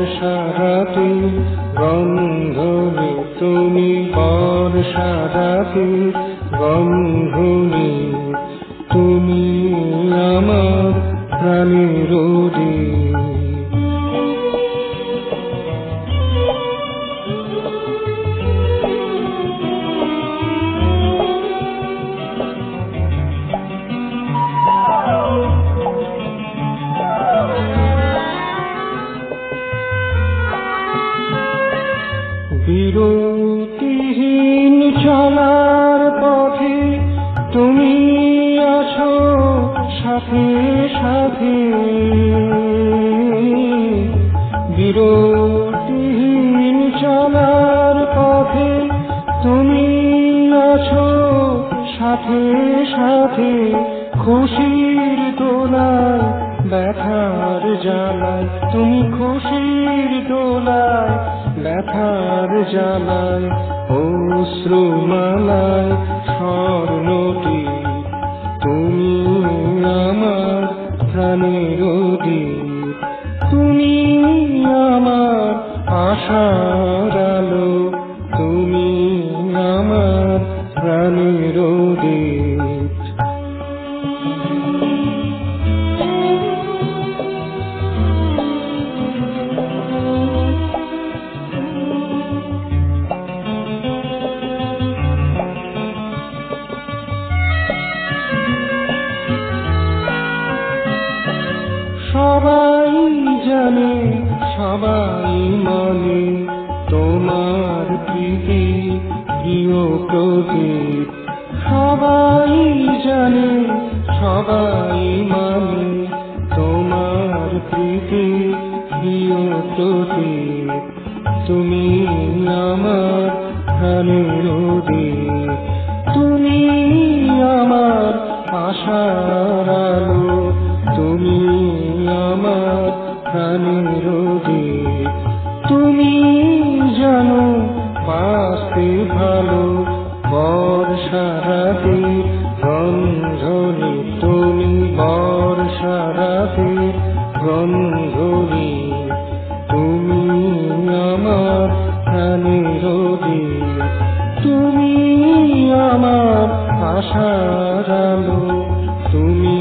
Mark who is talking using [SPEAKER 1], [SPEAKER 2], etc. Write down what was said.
[SPEAKER 1] বর্ষারাতে গন্ধবে তুমি, বর্ষারাতে গন্ধবে তুমি আমার প্রাণের দ্বীপ। বিরতিহীন চলার পথে তুমি আছো সাথে সাথে, বিরতিহীন চলার পথে তুমি আছো সাথে সাথে, খুশির দোলায় ব্যথার জ্বালায় তুমি, খুশির দোলায় ব্যথার জ্বালায়, অশ্রুমালায় স্বর্ণটি তুমি আমার প্রাণের দ্বীপ। তুমি আমার আশার আলো, তুমি আমার প্রাণের দ্বীপ। সবাই জানে সবাই মানে তোমার প্রীতি প্রিয় প্রদীপ, সবাই জানে সবাই মানে তোমার প্রীতি প্রিয় প্রদীপ। তুমি আমার প্রাণের দ্বীপ, তুমি আমার আশার আলো, তুমি আমার প্রাণের দ্বীপ। তুমি জানো বাঁচতে ভালো বর্ষারাতে গন্ধনি তুমি, বর্ষারাতে গন্ধনি তুমি আমার প্রাণের দ্বীপ। তুমি আমার আশার আলো, তুমি